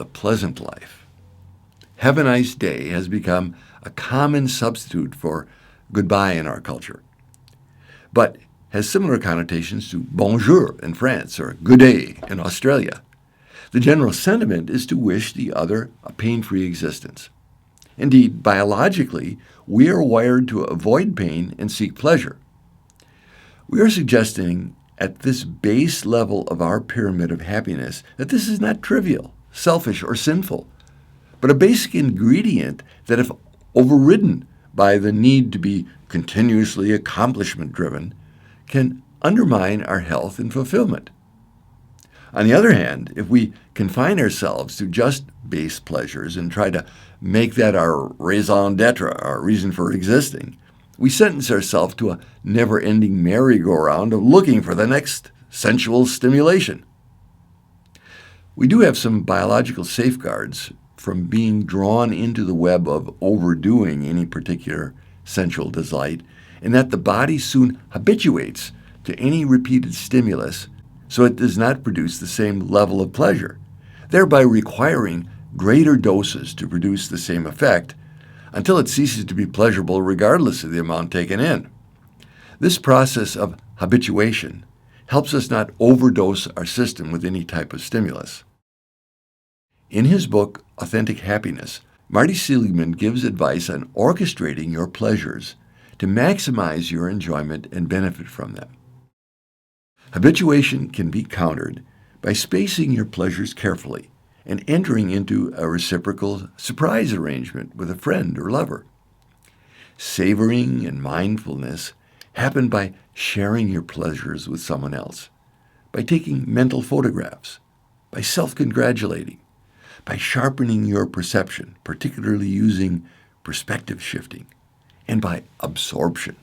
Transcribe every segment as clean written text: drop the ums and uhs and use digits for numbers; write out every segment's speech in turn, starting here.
the pleasant life. Have a nice day has become a common substitute for goodbye in our culture, but has similar connotations to bonjour in France or good day in Australia. The general sentiment is to wish the other a pain-free existence. Indeed, biologically, we are wired to avoid pain and seek pleasure. We are suggesting at this base level of our pyramid of happiness that this is not trivial, selfish, or sinful, but a basic ingredient that, if overridden by the need to be continuously accomplishment-driven, can undermine our health and fulfillment. On the other hand, if we confine ourselves to just base pleasures and try to make that our raison d'etre, our reason for existing, we sentence ourselves to a never-ending merry-go-round of looking for the next sensual stimulation. We do have some biological safeguards from being drawn into the web of overdoing any particular sensual delight, in that the body soon habituates to any repeated stimulus, so it does not produce the same level of pleasure, thereby requiring greater doses to produce the same effect until it ceases to be pleasurable regardless of the amount taken in. This process of habituation helps us not overdose our system with any type of stimulus. In his book, Authentic Happiness, Marty Seligman gives advice on orchestrating your pleasures to maximize your enjoyment and benefit from them. Habituation can be countered by spacing your pleasures carefully and entering into a reciprocal surprise arrangement with a friend or lover. Savoring and mindfulness happen by sharing your pleasures with someone else, by taking mental photographs, by self-congratulating, by sharpening your perception, particularly using perspective shifting, and by absorption.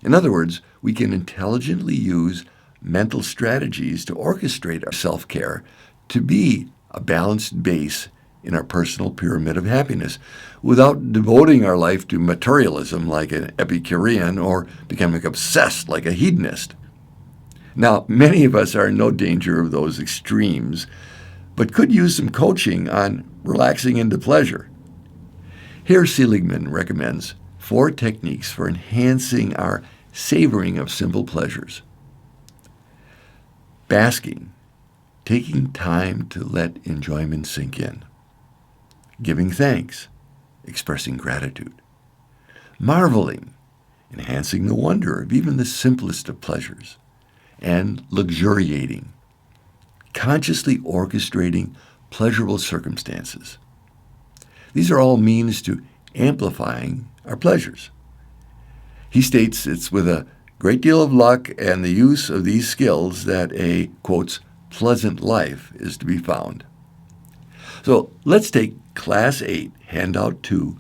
In other words, we can intelligently use mental strategies to orchestrate our self-care to be a balanced base in our personal pyramid of happiness without devoting our life to materialism like an Epicurean or becoming obsessed like a hedonist. Now, many of us are in no danger of those extremes, but could use some coaching on relaxing into pleasure. Here, Seligman recommends 4 techniques for enhancing our savoring of simple pleasures. Basking, taking time to let enjoyment sink in. Giving thanks, expressing gratitude. Marveling, enhancing the wonder of even the simplest of pleasures. And luxuriating, consciously orchestrating pleasurable circumstances. These are all means to amplifying our pleasures. He states it's with a great deal of luck and the use of these skills that a, quotes, pleasant life is to be found. So let's take Class 8, Handout 2,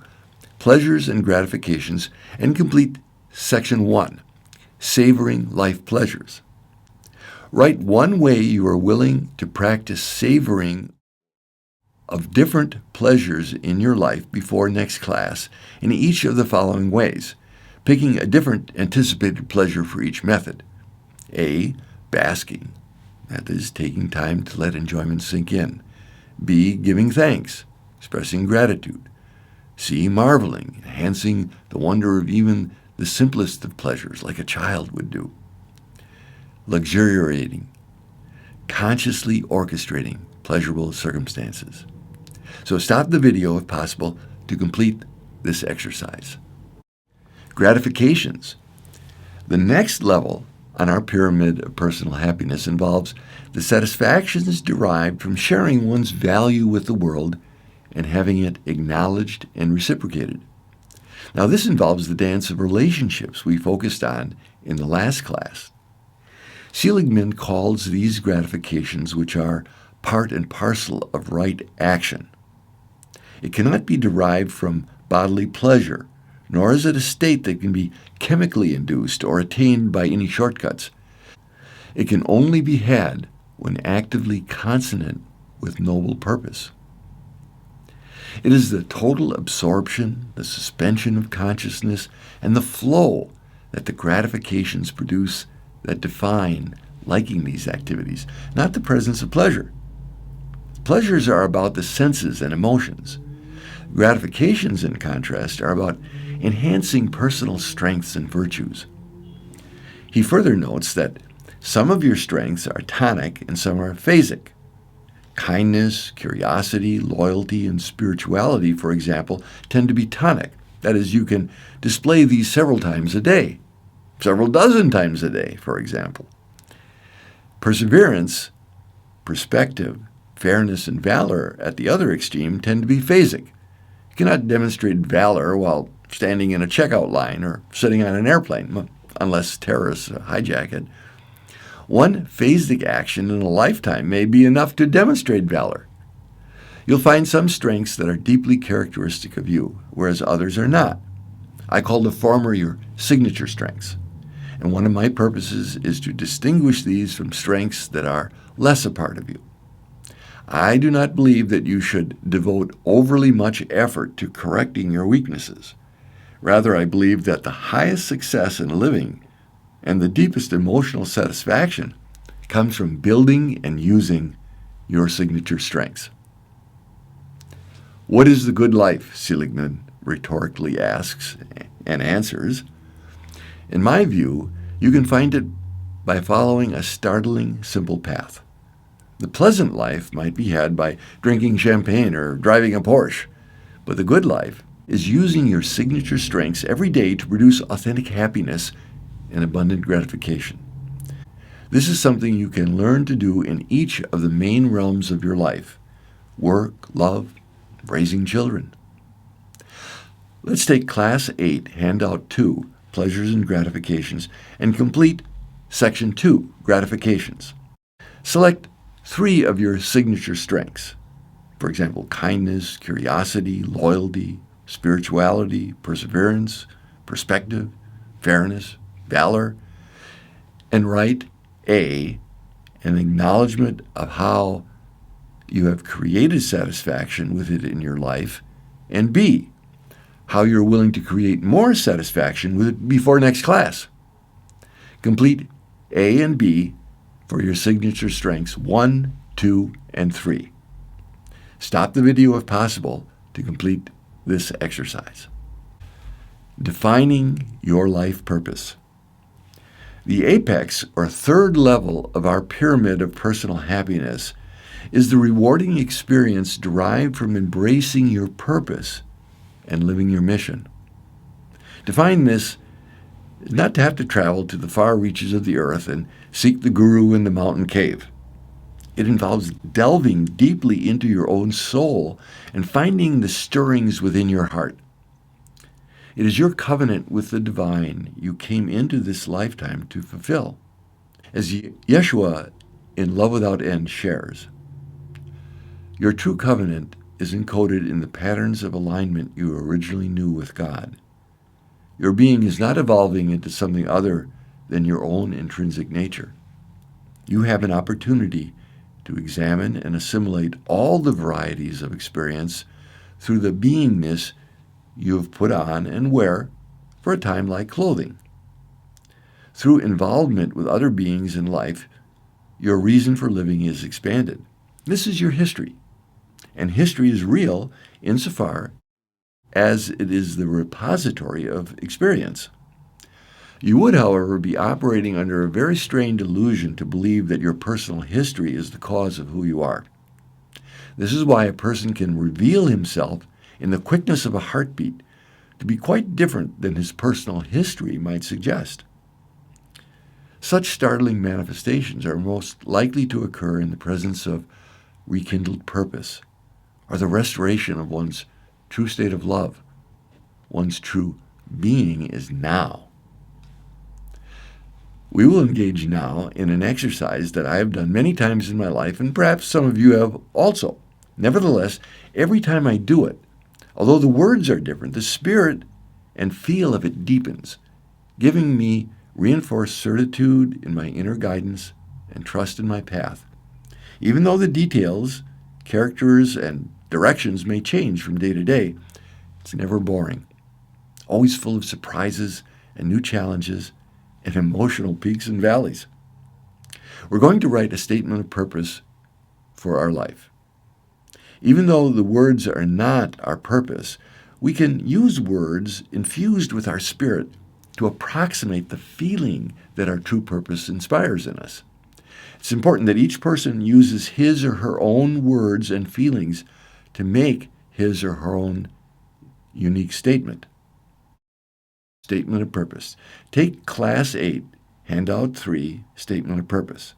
Pleasures and Gratifications, and complete Section 1, Savoring Life Pleasures. Write one way you are willing to practice savoring of different pleasures in your life before next class in each of the following ways, picking a different anticipated pleasure for each method. A, basking, that is, taking time to let enjoyment sink in. B, giving thanks, expressing gratitude. C, marveling, enhancing the wonder of even the simplest of pleasures, like a child would do. Luxuriating, consciously orchestrating pleasurable circumstances. So stop the video if possible to complete this exercise. Gratifications. The next level on our pyramid of personal happiness involves the satisfactions derived from sharing one's value with the world and having it acknowledged and reciprocated. Now, this involves the dance of relationships we focused on in the last class. Seligman calls these gratifications, which are part and parcel of right action. It cannot be derived from bodily pleasure, nor is it a state that can be chemically induced or attained by any shortcuts. It can only be had when actively consonant with noble purpose. It is the total absorption, the suspension of consciousness, and the flow that the gratifications produce that define liking these activities, not the presence of pleasure. Pleasures are about the senses and emotions. Gratifications, in contrast, are about enhancing personal strengths and virtues. He further notes that some of your strengths are tonic and some are phasic. Kindness, curiosity, loyalty, and spirituality, for example, tend to be tonic. That is, you can display these several times a day, several dozen times a day, for example. Perseverance, perspective, fairness, and valor at the other extreme tend to be phasic. You cannot demonstrate valor while standing in a checkout line or sitting on an airplane, unless terrorists hijack it. One phasic action in a lifetime may be enough to demonstrate valor. You'll find some strengths that are deeply characteristic of you, whereas others are not. I call the former your signature strengths, and one of my purposes is to distinguish these from strengths that are less a part of you. I do not believe that you should devote overly much effort to correcting your weaknesses. Rather, I believe that the highest success in living and the deepest emotional satisfaction comes from building and using your signature strengths. What is the good life? Seligman rhetorically asks and answers. In my view, you can find it by following a startling, simple path. The pleasant life might be had by drinking champagne or driving a Porsche, but the good life is using your signature strengths every day to produce authentic happiness and abundant gratification. This is something you can learn to do in each of the main realms of your life: work, love, raising children. Let's take Class 8, Handout 2, Pleasures and Gratifications, and complete Section 2, Gratifications. Select 3 of your signature strengths. For example, kindness, curiosity, loyalty, spirituality, perseverance, perspective, fairness, valor, and write A, an acknowledgement of how you have created satisfaction with it in your life, and B, how you're willing to create more satisfaction with it before next class. Complete A and B for your signature strengths 1, 2, and 3. Stop the video if possible to complete this exercise. Defining your life purpose. The apex, or third level of our pyramid of personal happiness, is the rewarding experience derived from embracing your purpose and living your mission. To find this is not to have to travel to the far reaches of the earth and seek the guru in the mountain cave. It involves delving deeply into your own soul and finding the stirrings within your heart. It is your covenant with the divine you came into this lifetime to fulfill. As Yeshua in Love Without End shares, your true covenant is encoded in the patterns of alignment you originally knew with God. Your being is not evolving into something other than your own intrinsic nature. You have an opportunity to examine and assimilate all the varieties of experience through the beingness you have put on and wear for a time like clothing. Through involvement with other beings in life, your reason for living is expanded. This is your history, and history is real insofar as it is the repository of experience. You would, however, be operating under a very strained illusion to believe that your personal history is the cause of who you are. This is why a person can reveal himself in the quickness of a heartbeat to be quite different than his personal history might suggest. Such startling manifestations are most likely to occur in the presence of rekindled purpose, or the restoration of one's true state of love. One's true being is now. We will engage now in an exercise that I have done many times in my life, and perhaps some of you have also. Nevertheless, every time I do it, although the words are different, the spirit and feel of it deepens, giving me reinforced certitude in my inner guidance and trust in my path. Even though the details, characters, and directions may change from day to day, it's never boring. Always full of surprises and new challenges and emotional peaks and valleys. We're going to write a statement of purpose for our life. Even though the words are not our purpose, we can use words infused with our spirit to approximate the feeling that our true purpose inspires in us. It's important that each person uses his or her own words and feelings to make his or her own unique statement. Statement of purpose. Take Class 8, Handout 3, Statement of Purpose.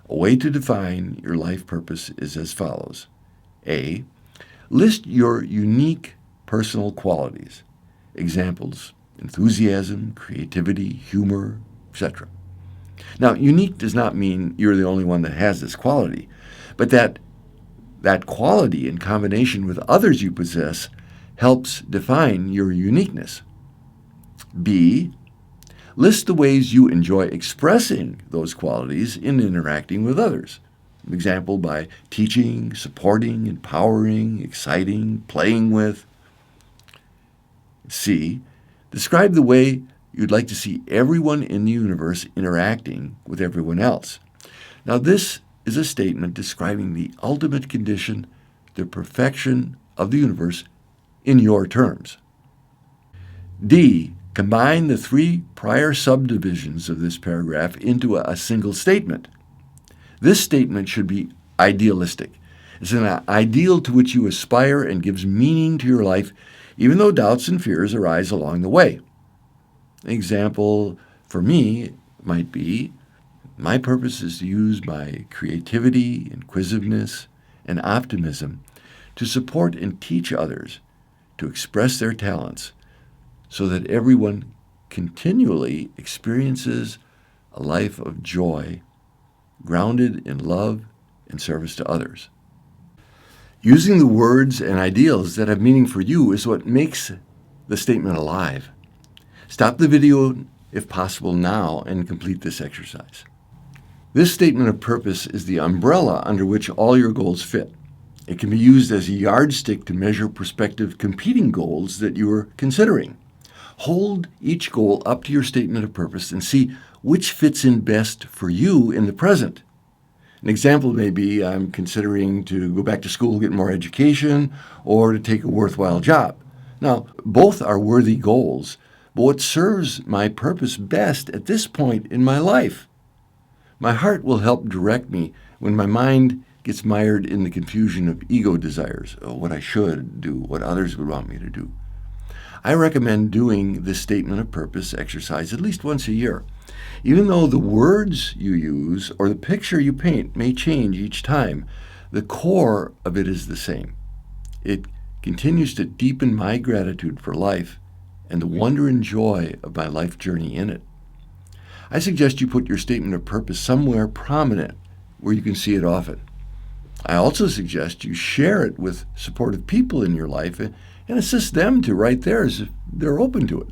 A way to define your life purpose is as follows. A. List your unique personal qualities. Examples: enthusiasm, creativity, humor, etc. Now, unique does not mean you're the only one that has this quality, but that quality in combination with others you possess helps define your uniqueness. B. List the ways you enjoy expressing those qualities in interacting with others. Example, by teaching, supporting, empowering, exciting, playing with. C. Describe the way you'd like to see everyone in the universe interacting with everyone else. Now, this is a statement describing the ultimate condition, the perfection of the universe in your terms. D. Combine the three prior subdivisions of this paragraph into a single statement. This statement should be idealistic. It's an ideal to which you aspire and gives meaning to your life, even though doubts and fears arise along the way. An example for me might be, my purpose is to use my creativity, inquisitiveness, and optimism to support and teach others to express their talents so that everyone continually experiences a life of joy, grounded in love and service to others. Using the words and ideals that have meaning for you is what makes the statement alive. Stop the video, if possible, now and complete this exercise. This statement of purpose is the umbrella under which all your goals fit. It can be used as a yardstick to measure prospective competing goals that you are considering. Hold each goal up to your statement of purpose and see which fits in best for you in the present. An example may be, I'm considering to go back to school, get more education, or to take a worthwhile job. Now, both are worthy goals, but what serves my purpose best at this point in my life? My heart will help direct me when my mind gets mired in the confusion of ego desires, what I should do, what others would want me to do. I recommend doing this statement of purpose exercise at least once a year. Even though the words you use or the picture you paint may change each time, the core of it is the same. It continues to deepen my gratitude for life and the wonder and joy of my life journey in it. I suggest you put your statement of purpose somewhere prominent where you can see it often. I also suggest you share it with supportive people in your life and assist them to write theirs if they're open to it.